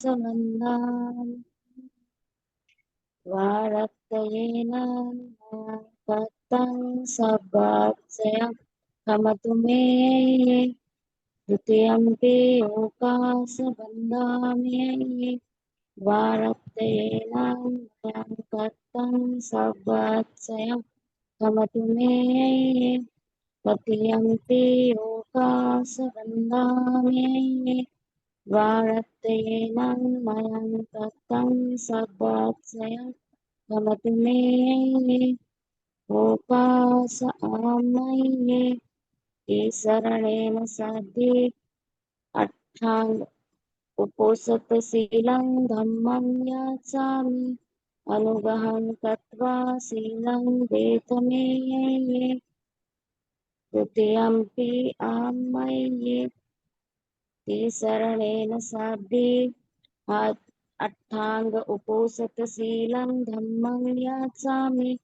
संबन्धान् वारक्तयेन कतं सब्बात्सयं कमतु मे द्वितीयम्पि ओकासबन्धामि वारक्तयेन कतं सब्बात्सयं कमतु मे तृतीयम्पि ओकासबन्धामि वारक्तयेन मयं कतं सब्बात्सयं कमतु मे ओकास आमये ईशरणेन साध्ये अट्ठांग उपोसतशीलं धम्मं याचामि अनुगहं कृत्वा शीलं वेदमेये तृतीयम्पि आमये ईशरणेन साध्ये अट्ठांग उपोसतशीलं धम्मं याचामि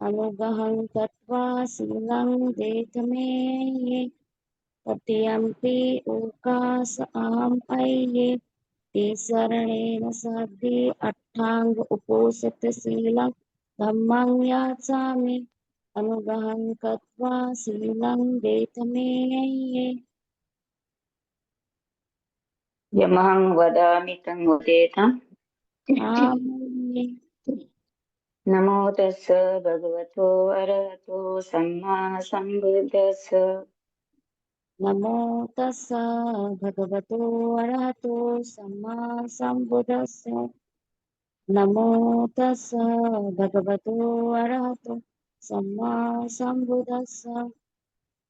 अनुगहं कृत्वा शीलं वेदमेये तृतीयम्पि ओकास आमये ईशरणेन साध्ये अट्ठांग उपोसतशीलं धम्मं याचामि अनुगहं कृत्वा शीलं वेदमेये यमहं वदामि तं वदेताम् आमये नमो तस्स भगवतो अरहतो सम्मा सम्बुद्धस्स नमो तस्स भगवतो अरहतो सम्मा सम्बुद्धस्स नमो तस्स भगवतो अरहतो सम्मा सम्बुद्धस्स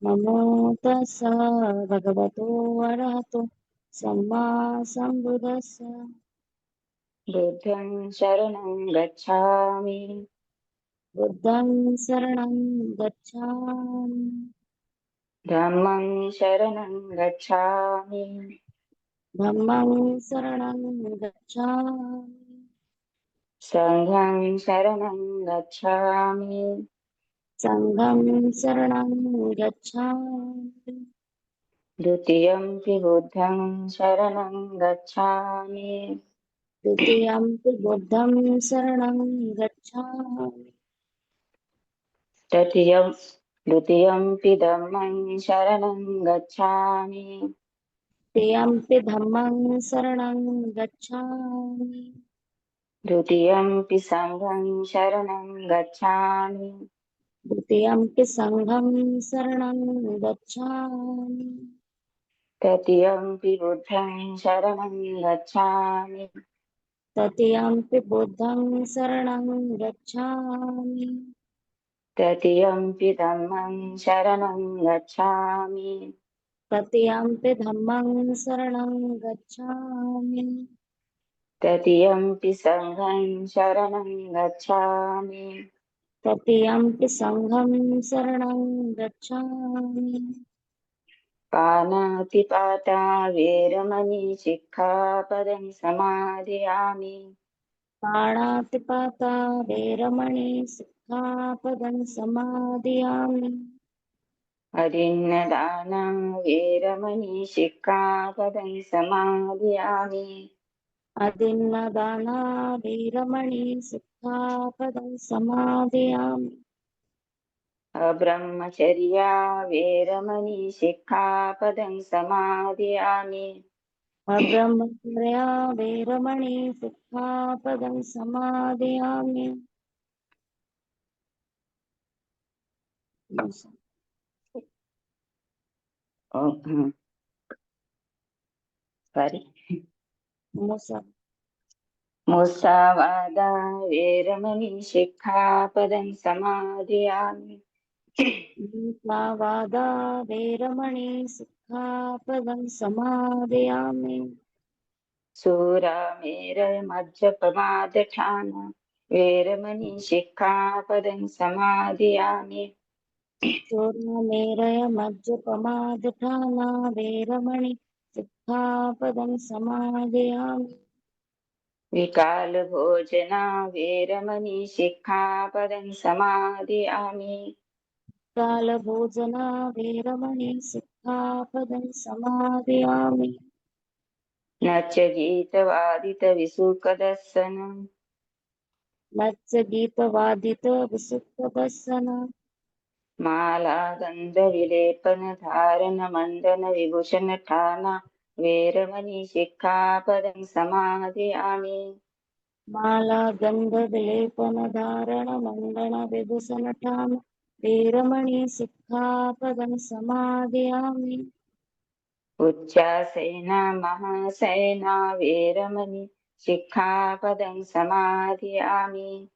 नमो तस्स भगवतो अरहतो सम्मा सम्बुद्धस्स बुद्धं शरणं गच्छामि बुद्धं शरणं गच्छामि धम्मं शरणं गच्छामि धम्मं शरणं गच्छामि संघं शरणं गच्छामि संघं शरणं गच्छामि द्वितीयम्पि बुद्धं शरणं गच्छामि द्वितीयम्पि बुद्धं शरणं गच्छामि द्वितीयम्पि धम्मं शरणं गच्छामि तृतीयम्पि धम्मं शरणं गच्छामि द्वितीयम्पि संघं शरणं गच्छामि द्वितीयम्पि संघं शरणं गच्छामि तृतीयम्पि बुद्धं शरणं गच्छामि तृतीयम्पि बुद्धं शरणं गच्छामि तृतीयम्पि धम्मं शरणं गच्छामि तृतीयम्पि धम्मं शरणं गच्छामि तृतीयम्पि संघं शरणं गच्छामि तृतीयम्पि संघं शरणं गच्छामि पानातिपाता वेरमणि सिक्खापदं समादयामि पाणातिपाता वेरमणि सिक्खापदं समादयामि अदिन्नदाना वेरमणि सिक्खापदं समादयामि अदिन्नदाना वेरमणि सिक्खापदं समादयामि अब्रह्मचर्या वेरमणि सिक्खापदं समादयामि अब्रह्मचर्या वेरमणि सिक्खापदं समादयामि सॉरी मुसा मुसावादा वेरमणि सिक्खापदं समादयामि वादा वेरमणि सिक्खापदं समादयामि सूरामेरमज्जपमादठाना वेरमणि सिक्खापदं समादयामि चूर्णमेरय मज्जपमादठाना वेरमणि सिक्खापदं समादयामि विकालभोजना वेरमणि सिक्खापदं समादयामि कालभोजना वेरमणि सिक्खापदं समादयामि न च गीतवादितविसुखदर्शनं नच्च गीतवादित विसुखदर्शन मालागन्धविलेपनधारणमण्डनविभूषणठाना वेरमणि शिक्षापदं समादयामि। माला गंध विलेपन धारण मंडन विभूषण ठाम वीरमणि सिक्खापदं समादयामि। उच्चासेना महासेना वेरमणि शिक्षापदं समादयामि।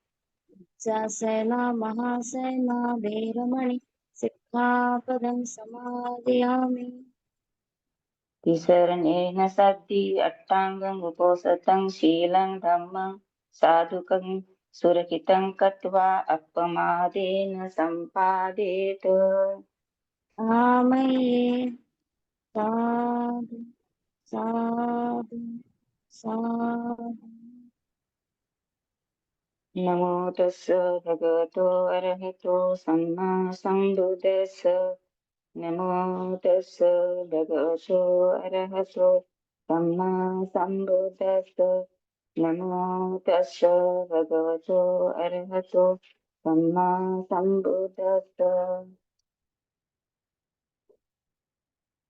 सेना महासेना वीरमणि सिक्खापदं समादयामि। तिसरणेन सद्धि अट्टाङ्गं उपोसतं शीलं धम्मं साधुकं सुरकितं कृत्वा अपमादेन सम्पादेत। आमये साधु साधु साधु। नमो तस्य भगवतो अरहतो सम्मा सम्बुद्धस्स। नमो तस्य भगवतो अरहतो सम्मा सम्बुद्धस्स। नमो तस्य भगवतो अरहतो सम्मा सम्बुद्धस्स।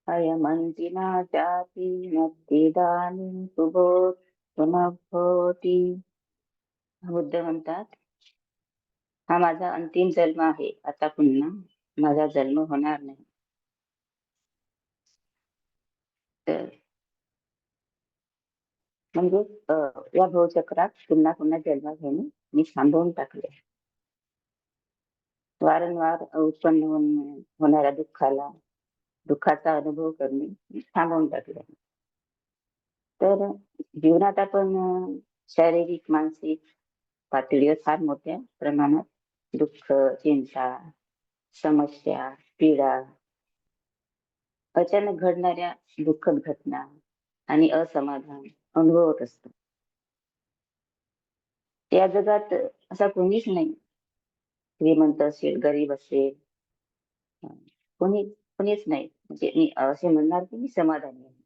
अयमन्तिना चापि नक्तिदानीं सुबोध पुनर्भवति। बुद्ध म्हणतात, हा माझा अंतिम जन्म आहे, आता पुन्हा माझा जन्म होणार नाही. तर म्हणजे या भवचक्रात पुन्हा पुन्हा जन्म घेणे मी थांबवून टाकले. वारंवार उत्पन्न होणाऱ्या दुःखाचा अनुभव करणे मी थांबवून टाकले. तर जीवनात आपण शारीरिक मानसिक पातळीवर फार मोठ्या प्रमाणात दुःख, चिंता, समस्या, पीडा, अचानक घडणाऱ्या दुःखद घटना आणि असमाधान अनुभवत असतो. या जगात असा कोणीच नाही, श्रीमंत असेल गरीब असेल, कोणीच नाही म्हणजे मी असे म्हणणार की मी समाधानी आहे.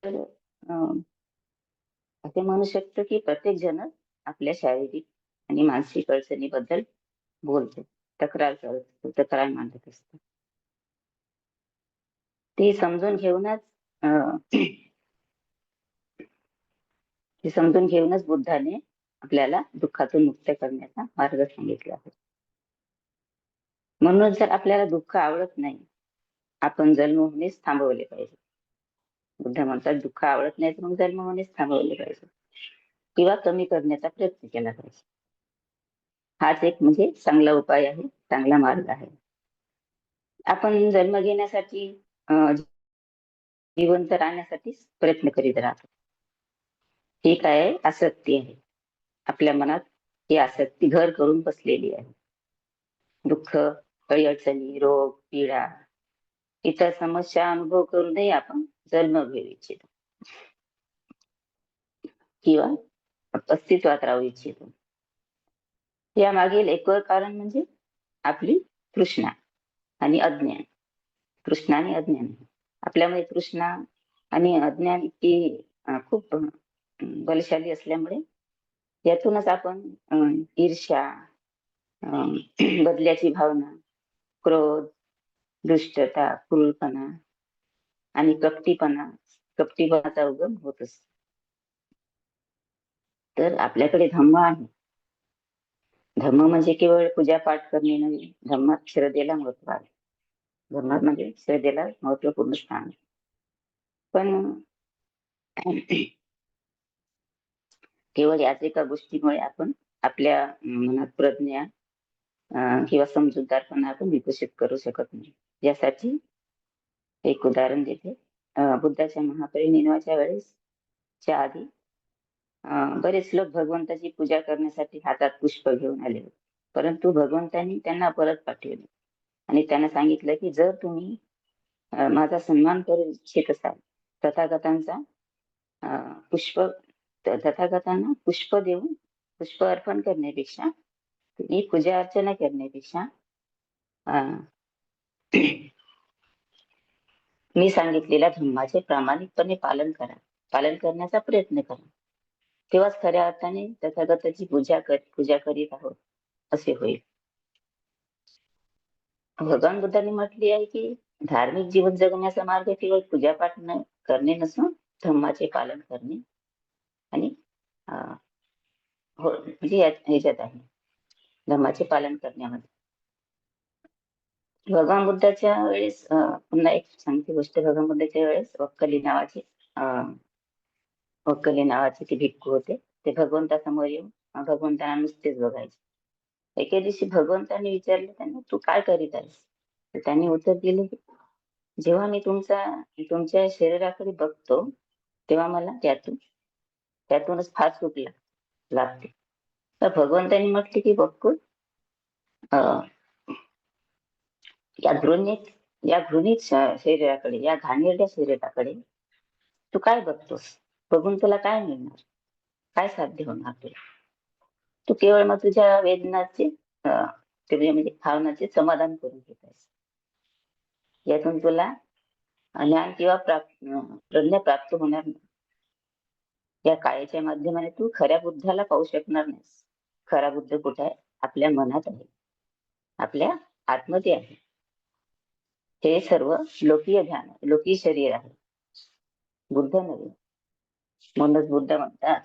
तर असे म्हणू शकतो की प्रत्येक जण आपल्या शारीरिक आणि मानसिक अडचणीबद्दल बोलतो, तक्रार मांडत असतो. ते समजून घेऊनच बुद्धाने आपल्याला दुःखातून मुक्त करण्याचा मार्ग सांगितला आहे. म्हणून जर आपल्याला दुःख आवडत नाही, आपण जन्म होणेच थांबवले पाहिजे. बुद्ध म्हणतात, दुःख आवडत नाही तर मग जन्म होणेच थांबवले पाहिजे किंवा कमी करण्याचा प्रयत्न केला पाहिजे. हाच एक म्हणजे चांगला उपाय आहे, चांगला मार्ग आहे. आपण जन्म घेण्यासाठी जिवंत राहण्यासाठी प्रयत्न करीत राहतो. ही काय आसक्ती आहे, आपल्या मनात ही आसक्ती घर करून बसलेली आहे. दुःख, अडचणी, रोग, पीडा, इतर समस्या अनुभव करूनही आपण जन्म घेऊ इच्छितो किंवा अस्तित्वात राहू इच्छितो. या मागील एकवर कारण म्हणजे आपली तृष्णा आणि अज्ञान. तृष्णा आणि अज्ञान आपल्यामध्ये तृष्णा आणि अज्ञान इतकी खूप बलशाली असल्यामुळे यातूनच आपण ईर्ष्या, बदल्याची भावना, क्रोध, दुष्टता, क्रूरपणा आणि कपटीपणाचा उगम होत असतो. तर आपल्याकडे धम्म आहे. धम्म म्हणजे केवळ पूजापाठ करणे नव्हे, धम्मात श्रद्धेला महत्व आहे. धर्मात म्हणजे श्रद्धेला महत्वपूर्ण स्थान. पण केवळ याच एका गोष्टीमुळे आपण आपल्या मनात प्रज्ञा किंवा समजूतदारपणा आपण विकसित करू शकत नाही. यासाठी एक उदाहरण देते. बुद्धाच्या महापरिनिर्वाणाच्या वेळेसच्या आधी बरेच लोक भगवंताची पूजा करण्यासाठी हातात पुष्प घेऊन आले होते, परंतु भगवंतांनी त्यांना परत पाठवले आणि त्यांना सांगितलं की जर तुम्ही माझा सन्मान करू इच्छित असाल, तथागतांना पुष्प अर्पण करण्यापेक्षा, तुम्ही पूजा अर्चना करण्यापेक्षा मी सांगितलेल्या धम्माचे प्रामाणिकपणे पालन करा, पालन करण्याचा प्रयत्न करा. तेव्हाच खऱ्या अर्थाने तथागताची पूजा करीत आहोत असे होईल. भगवान बुद्धांनी म्हटले आहे की धार्मिक जीवन जगण्याचा मार्ग केवळ पूजापाठ करणे नसून धम्माचे पालन करणे आणि हो म्हणजे ह्याच्यात आहे, धम्माचे पालन करण्यामध्ये. भगवान बुद्धाच्या वेळेस पुन्हा एक सांगते गोष्ट. भगवान बुद्धाच्या वेळेस वक्कली नावाचे ते भिक्खू होते. ते भगवंतासमोर येऊन भगवंतांना नुसतेच बघायचे. एके दिवशी भगवंतांनी विचारले त्यांना, तू काय करीत आहेस? तर त्यांनी उत्तर दिले की जेव्हा मी तुमच्या शरीराकडे बघतो तेव्हा मला त्यातूनच फार सुख लागते. तर भगवंतांनी म्हटले की बघू या घृणित शरीराकडे, या घाणेरड्या शरीराकडे तू काय बघतोस? बघून तुला काय मिळणार? काय साध्य होणार तुला? तू केवळ मग तुझ्या वेदनाचे म्हणजे भावनाचे समाधान करून घेत आहेस. यातून तुला ज्ञान किंवा प्रज्ञा प्राप्त होणार नाही. या कायाच्या माध्यमाने तू खऱ्या बुद्धाला पाहू शकणार नाहीस. खरा बुद्ध कुठे आहे? आपल्या मनात आहे, आपल्या आतमध्ये आहे. हे सर्व लोकीय ध्यान, लोकीय शरीर आहे, बुद्ध नव्हे. म्हणूनच बुद्ध म्हणतात,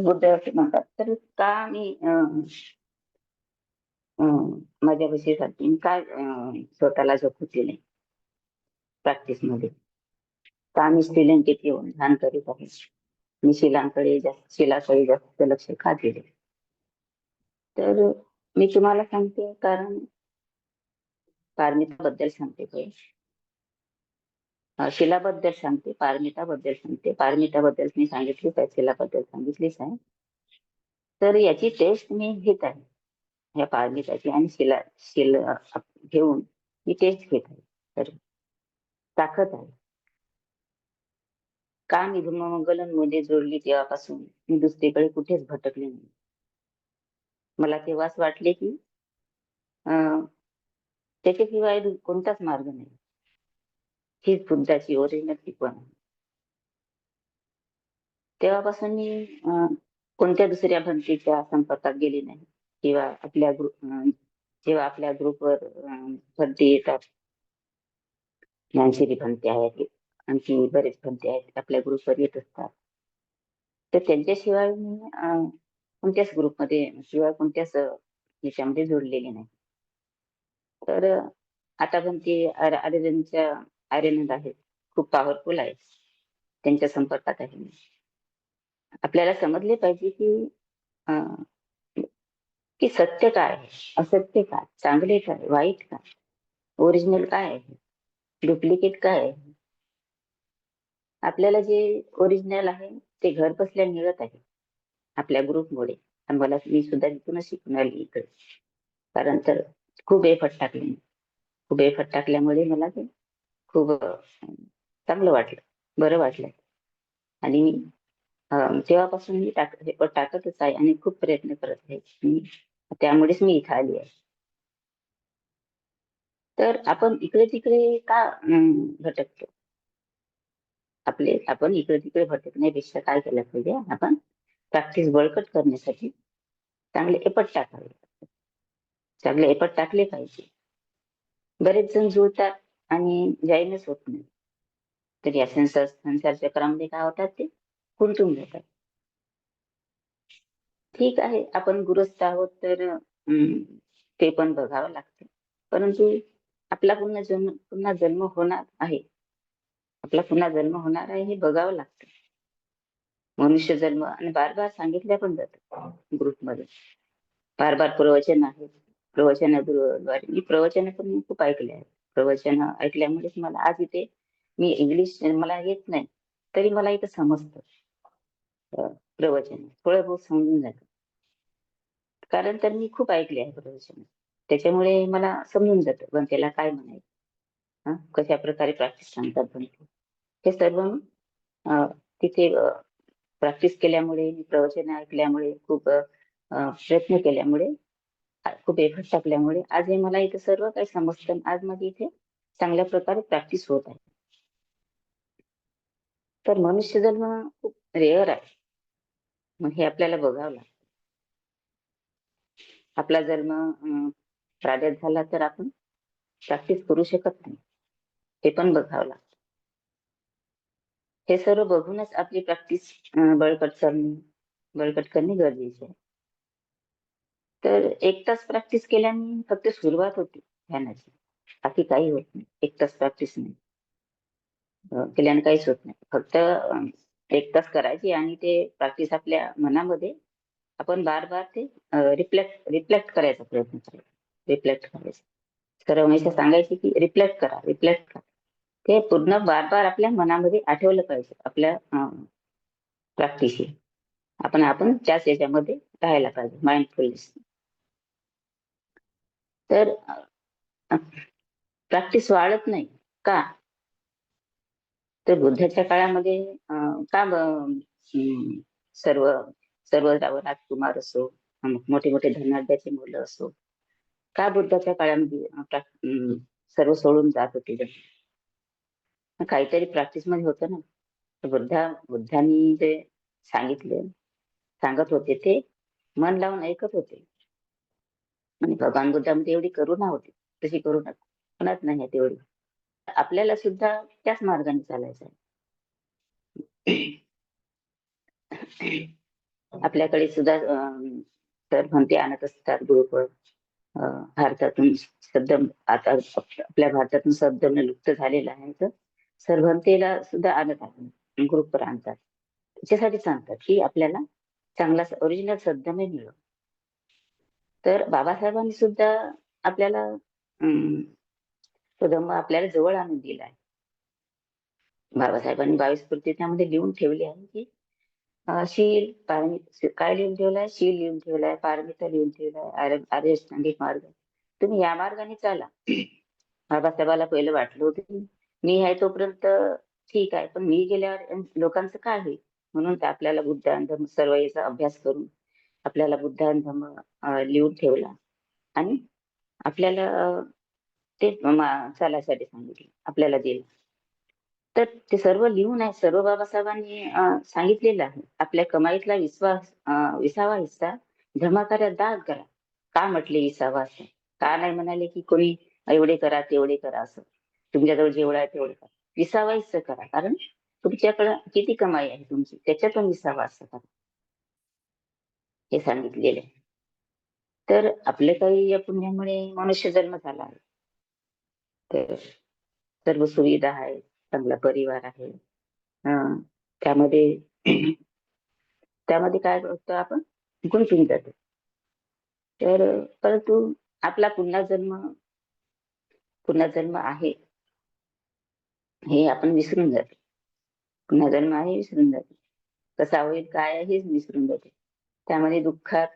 बुद्ध असे म्हणतात. तर का मी माझ्या विषयीसाठी काय स्वतःला जपवते नाही प्रॅक्टिस मध्ये? का मी श्रीलंकेत येऊन ध्यान करीत आहे? मी शिलाकडे जास्त लक्ष का दिले? तर मी तुम्हाला सांगते, कारण पारमिताबद्दल सांगते, शिलाबद्दल सांगते, पारमिताबद्दल सांगते. पारमिताबद्दल मी सांगितलीच आहे, शिलाबद्दल सांगितलीच आहे. तर याची टेस्ट मी घेत आहे, या पारमिताची आणि शिला घेऊन मी टेस्ट घेत आहे. तर ताकद आहे का? मी धम्ममंगलमध्ये जोडली तेव्हापासून मी दुसरीकडे कुठेच भटकले नाही. मला तेव्हाच वाटले की त्याच्याशिवाय कोणताच मार्ग नाही. हीच बुद्धाची ओरिजिनल शिकवण आहे. तेव्हापासून मी कोणत्या दुसऱ्या भंतीच्या संपर्कात गेली नाही, किंवा जेव्हा आपल्या ग्रुपवर भंती येतात, ज्ञानश्री भंती आहेत, आणखी बरेच भंती आहेत आपल्या ग्रुपवर येत असतात, तर त्यांच्याशिवाय मी कोणत्याच ग्रुपमध्ये किंवा कोणत्याच याच्यामध्ये जोडलेले नाही. तर आता पण ते आर्यनंद आहेत, खूप पॉवरफुल आहेत, त्यांच्या संपर्कात आहे मी. आपल्याला समजले पाहिजे की सत्य काय आहे, असत्य काय, चांगले काय, वाईट काय, ओरिजिनल काय आहे, डुप्लिकेट काय आहे. आपल्याला जे ओरिजिनल आहे ते घर बसल्या मिळत आहे आपल्या ग्रुपमुळे. मला मी सुद्धा तिथूनच शिकून आली इकडे. कारण तर खूप एफर्ट टाकल्यामुळे मला ते खूप चांगलं वाटलं, बरं वाटलं. आणि मी तेव्हापासून मी टाकतच आहे आणि खूप प्रयत्न करत आहे. त्यामुळेच मी इथं आली आहे. तर आपण इकडे तिकडे का भटकतो? आपण इकडे तिकडे भटकण्यापेक्षा काय केलं पाहिजे? आपण प्रॅक्टिस बळकट करण्यासाठी चांगले एफर्ट टाकले पाहिजे. बरेच जण जुळतात आणि जॉईनच होत नाही. तर या संसार चक्रामध्ये काय होतात, ते गुंतून जातात. ठीक आहे, आपण गृहस्थ आहोत तर ते पण बघावं लागतं. परंतु आपला पुन्हा जन्म होणार आहे, हे बघावं लागतं. मनुष्य जन्म, आणि बार बार सांगितल्या पण जातं ग्रुपमध्ये, बार बार प्रवचन आहे. प्रवचनाद्वारे मी प्रवचन पण खूप ऐकले आहेत. प्रवचन ऐकल्यामुळेच मला आज इथे, मी इंग्लिश मला येत नाही तरी मला इथं समजतं. प्रवचन थोडं बहुत समजून जातं, कारण तर मी खूप ऐकले आहे प्रवचन. त्याच्यामुळे मला समजून जातं पण त्याला काय म्हणायचं, कशा प्रकारे प्रॅक्टिस सांगतात पण हे सर्व तिथे प्रॅक्टिस केल्यामुळे, प्रवचन ऐकल्यामुळे, खूप प्रयत्न केल्यामुळे खूप एफर्ट टाकल्यामुळे आज हे मला इथे सर्व काही समजतं. आज माझी इथे चांगल्या प्रकारे प्रॅक्टिस होत आहे. तर मनुष्य जन्म खूप रेअर आहे. मग हे आपल्याला बघावं लागतं. आपला जन्म प्राण्यात झाला तर आपण प्रॅक्टिस करू शकत नाही, हे पण बघावं लागतं. हे सर्व बघूनच आपली प्रॅक्टिस बळकट करणे गरजेचे आहे. तर 1 तास प्रॅक्टिस केल्याने फक्त सुरुवात होते ध्यानाची, बाकी काही होत नाही. 1 तास प्रॅक्टिस नाही केल्याने काहीच होत नाही. फक्त 1 तास करायची आणि ते प्रॅक्टिस आपल्या मनामध्ये आपण बार बार ते रिफ्लेक्ट करायचा प्रयत्न करायचा. रिफ्लेक्ट करायचं. सर्व हमेशा सांगायचे की रिफ्लेक्ट करा. ते पूर्ण बार बार आपल्या मनामध्ये आठवलं पाहिजे. आपल्या प्रॅक्टिस आपण त्याच याच्यामध्ये राहायला पाहिजे, माइंडफुलनेस. तर प्रॅक्टिस वाढत नाही का? तर बुद्धाच्या काळामध्ये का सर्व सर्व राजकुमार असो, मोठे मोठे धनाढ्याची मुलं असो, का बुद्धाच्या काळामध्ये सर्व सोडून जात होते? काहीतरी प्रॅक्टिस मध्ये होतं ना. बुद्धांनी जे सांगत होते ते मन लावून ऐकत होते. आणि भगवान बुद्धामध्ये एवढी करुणा होती, तशी करुणा कोणाच नाही तेवढी. आपल्याला सुद्धा त्याच मार्गाने चालायचं आहे. आपल्याकडे सुद्धा तर म्हणते आणत असतात ग्रुपवर. भारतातून शब्द आता आपल्या भारतातून शब्द लुप्त झालेला आहे, तर सरभंतेला सुद्धा आणत आहे, ग्रुपवर आणतात. त्याच्यासाठी सांगतात की आपल्याला चांगला ओरिजिनल शब्दमय मिळव. तर बाबासाहेबांनी सुद्धा आपल्याला तो धम्म आपल्याला जवळ आणून दिला आहे. बाबासाहेबांनी 22 कृती त्यामध्ये लिहून ठेवली आहे की शील काय लिहून ठेवलाय? शील लिहून ठेवलाय, पारमिता लिहून ठेवलाय, आर्य अष्टांगिक मार्ग. तुम्ही या मार्गाने चाला. बाबासाहेबाला पहिलं वाटलं होतं की मी आहे तोपर्यंत ठीक आहे, पण मी गेल्यावर लोकांचं काय होईल? म्हणून ते आपल्याला बुद्धान धम्म सर्व याचा अभ्यास करून आपल्याला बुद्धान धम्म लिहून ठेवला आणि आपल्याला ते चालायसाठी सांगितले, आपल्याला दिलं. तर ते सर्व लिहून आहे, सर्व बाबासाहेबांनी सांगितलेलं आहे. आपल्या कमाईतला 20वा हिस्सा धर्माकार्यात दान करा. का म्हटले 20वा असं? का नाही म्हणाले की कोणी एवढे करा तेवढे करा असं? तुमच्याजवळ जेवढं आहे तेवढे करा. 20वा हिस्सा करा, कारण तुमच्याकडे किती कमाई आहे तुमची त्याच्यातून 20वा हिस्सा करा, हे सांगितलेले आहे. तर आपल्या काही या पुण्यामुळे मनुष्य जन्म झाला आहे. तर सर्व सुविधा आहे, चांगला परिवार आहे. त्यामध्ये त्यामध्ये काय करतो आपण? गुंतून जातो. तर परंतु आपला पुन्हा जन्म आहे हे आपण विसरून जातो. पुन्हा जन्म आहे विसरून जातो. कसा होईल काय आहे हेच विसरून जातो. त्यामध्ये दुःखात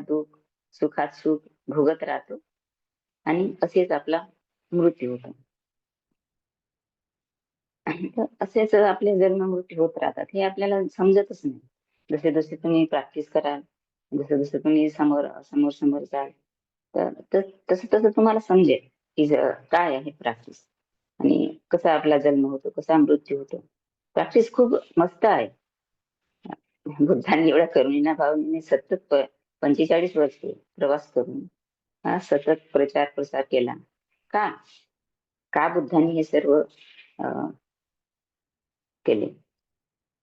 दुःख, सुखात सुख भोगत राहतो आणि असेच आपला मृत्यू होतो. असेच आपले जन्म मृत्यू होत राहतात, हे आपल्याला समजतच नाही. जसे जसे तुम्ही प्रॅक्टिस कराल, जसं जसं तुम्ही समोर जाल, तर तसं तसं तुम्हाला समजेल की काय आहे प्रॅक्टिस आणि कसा आपला जन्म होतो, कसा मृत्यू होतो. प्रॅक्टिस खूप मस्त आहे. बुद्धांनी एवढ्या करुणा भावनेने सतत 45 वर्षे प्रवास करून सतत प्रचार प्रसार केला. का का बुद्धांनी हे सर्व केले?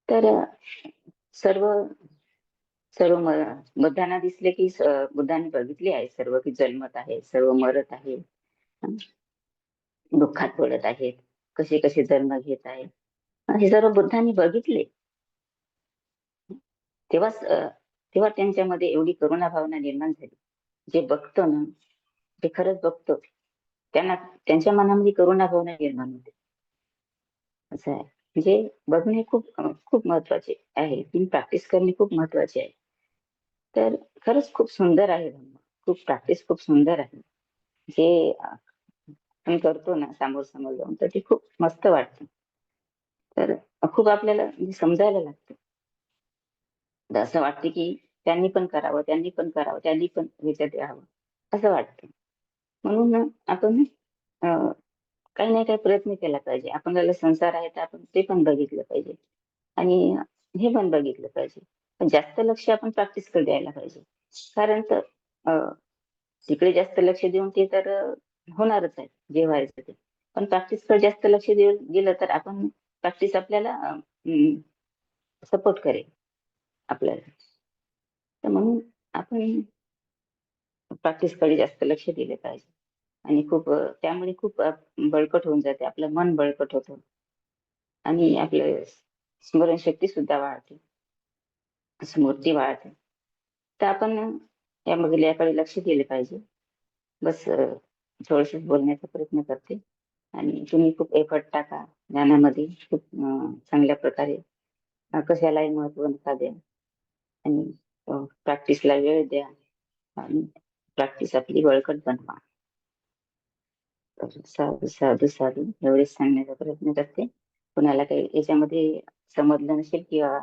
तर सर्व सर्व बुद्धांना दिसले की बुद्धांनी बघितले आहे सर्व की जन्मत आहे, सर्व मरत आहे, दुःखात पडत आहेत, कसे कसे जन्म घेत आहेत, हे सर्व बुद्धांनी बघितले. तेव्हा त्यांच्यामध्ये एवढी करुणा भावना निर्माण झाली. जे बघतो ना, ते खरंच बघतो, त्यांच्या मनामध्ये करुणा भावना निर्माण होते. असं आहे. म्हणजे बघणे खूप महत्वाचे आहे, ती प्रॅक्टिस करणे खूप महत्वाचे आहे. तर खरंच खूप सुंदर आहे धम्म. प्रॅक्टिस खूप सुंदर आहे. जे आपण करतो ना समोर जाऊन, तर ते खूप मस्त वाटतं. तर खूप आपल्याला समजायला लागतं. असं वाटते की त्यांनी पण करावं, त्यांनी पण करावं, त्यांनी पण ह्याच्यात यावं असं वाटतं. म्हणून ना आपण काही ना काही प्रयत्न केला पाहिजे. आपल्याला संसार आहे तर आपण ते पण बघितलं पाहिजे आणि हे पण बघितलं पाहिजे. पण जास्त लक्ष आपण प्रॅक्टिसकडे द्यायला पाहिजे. कारण तर तिकडे जास्त लक्ष देऊन ते तर होणारच आहे जे व्हायचं ते. पण प्रॅक्टिसकडे जास्त लक्ष दिलं तर आपण प्रॅक्टिस आपल्याला सपोर्ट करेल आपल्याला. तर म्हणून आपण प्रॅक्टिसकडे जास्त लक्ष दिले पाहिजे आणि खूप त्यामुळे खूप बळकट होऊन जाते. आपलं मन बळकट होतं आणि आपलं स्मरणशक्ती सुद्धा वाढते, स्मृती वाढते. तर आपण यामध्ये याकडे लक्ष दिले पाहिजे. बस थोडस बोलण्याचा प्रयत्न करते आणि तुम्ही खूप एफर्ट टाका ज्ञानामध्ये. खूप चांगल्या प्रकारे कशालाही महत्व नका द्या आणि प्रॅक्टिसला वेळ द्या आणि प्रॅक्टिस आपली बळकट बनवा. साधू साधू साधू एवढेच सांगण्याचा प्रयत्न करते. कुणाला काही याच्यामध्ये समजलं नसेल किंवा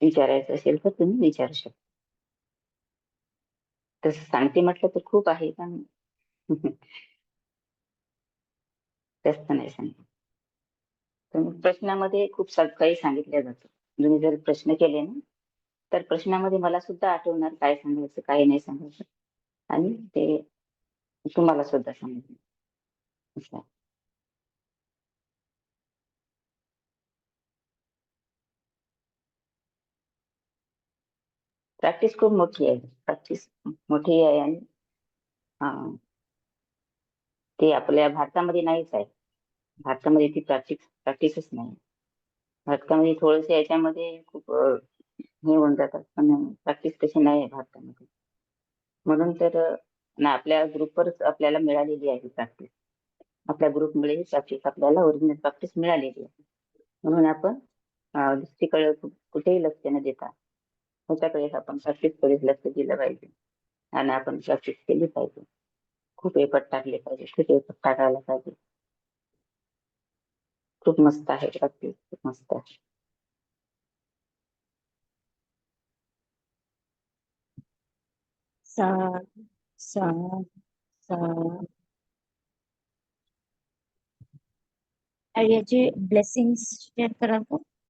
विचारायचं असेल तर तुम्ही विचारू शकता. तसं सांगते म्हटलं तर खूप आहे पण जास्त नाही सांगते. तुम्ही प्रश्नामध्ये खूप काही सांगितलं जातं. तुम्ही जर प्रश्न केले ना तर प्रश्नामध्ये मला सुद्धा आठवणार काय सांगायचं काय नाही सांगायचं आणि ते तुम्हाला सुद्धा सांगितलं. प्रॅक्टिस खूप मोठी आहे. प्रॅक्टिस मोठी आहे आणि ते आपल्या भारतामध्ये नाहीच आहे. भारतामध्ये ती प्रॅक्टिसच नाही. भारतामध्ये थोडस याच्यामध्ये खूप हे होऊन जातात पण प्रॅक्टिस तशी नाही आहे भारतामध्ये. म्हणून तर ना आपल्या ग्रुपवरच आपल्याला मिळालेली आहे प्रॅक्टिस. आपल्या ग्रुपमुळे प्रॅक्टिस आपल्याला ओरिजिनल प्रॅक्टिस मिळालेली आहे. म्हणून आपण दुसरीकडे कुठेही लक्ष न देता त्याच्याकडे आपण प्रॅक्टिसकडे लक्ष दिलं पाहिजे आणि आपण प्रॅक्टिस केली पाहिजे. खूप एफर्ट टाकले पाहिजे, खूप एफर्ट टाकायला पाहिजे. खूप मस्त आहे प्रॅक्टिस, खूप मस्त आहे. साधु साधु साधु. याचे ब्लेसिंग्स शेअर कराल का?